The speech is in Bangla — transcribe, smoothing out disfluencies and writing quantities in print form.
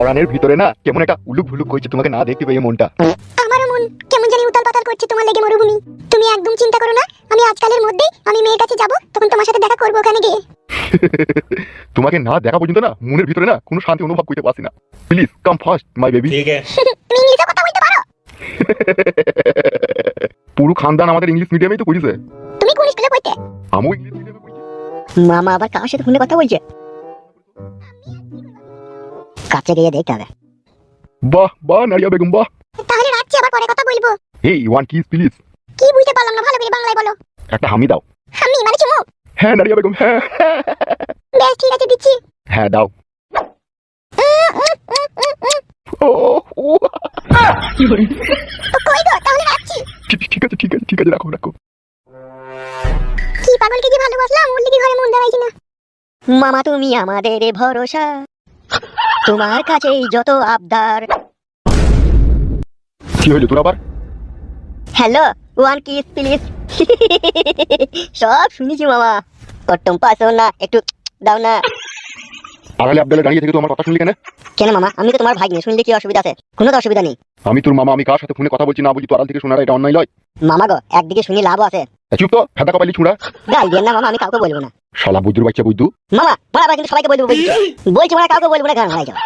পরাণের ভিতরে না কেমন একটা উলুক ভুলুক করছে তোমাকে না দেখতে পেয়ে মনটা। আমারও মন কেমন জানি উতাল পাতাল করছে তোমার লেগে মরুভূমি। তুমি একদম চিন্তা করো না, আমি আজকালের মধ্যেই আমি মেয়ের কাছে যাব, তখন তোমার সাথে দেখা করবো ওখানে গিয়ে। তোমাকে না দেখা পর্যন্ত না মনের ভিতরে না কোনো শান্তি অনুভব করতে পারছি না। Please come first my baby. ठीक है। তুমি ইংলিশে কথা বলতে পারো? পুরো খানদান আমাদের ইংলিশ মিডিয়ামেই তো পড়িছে। তুমি কোন স্কুলে পড়তে? আমিও ইংলিশ মিডিয়ামে পড়ি। মামা আবার কার সাথে ফোনে কথা বলছে? কাছে গিয়ে দেখতে হবে। বাহ বাহ নারিয়া বেগম বাহ। তাহলে রাখছি, আবার পরে কথা বলবো। এই ওয়ান কিস প্লিজ। কি বুঝতে পারলাম না, ভালো করে বাংলায় বলো। একটা হামি দাও। আমি মানে চুমু? হ্যাঁ নারিয়া বেগম হ্যাঁ। বেশ ঠিক আছে, দিচ্ছি। হ্যাঁ দাও। ও ও তো কই গো, তাহলে রাখছি। ঠিক আছে ঠিক আছে ঠিক আছে রাখো রাখো। কি পাগলকে যে ভালোবাসলাম, ওর লেগে ঘরে মন দাঁড়াইছি না। মামা তুমি আমাদের ভরসা, তোমার কাছেই যত আবদার। কি হইলো তোর আবার? Hello, one kiss please. সব শুনেছি মামা, কট্টম পাসো না, একটু দাও না। আড়ালে আবদালে দাঁড়িয়ে থেকে তো আমার কথা শুনলি কেন? কেন মামা, আমি তো তোমার ভাই নেই, শুনলে কি অসুবিধা আছে? কোনো তো অসুবিধা নেই। আমি তোর মামা, আমি কার সাথে ফোনে কথা বলছি না বলছি তো আড়াল থেকে শোনাটা এটা অন্যায় নয়। মামা গো, একদিকে শুনি লাভ আছে। চুপ তো ফেদা কপালি ছুঁড়া। গাল দিয়ে না মামা, আমি কাউকে বলবো না। শালা বুদ্ধুর বাচ্চা বুদ্ধু। মামা বলা কিন্তু সবাইকে বলবো, বলছি বলছি মানে কাউকে বলবো না, গান মারাই যাও।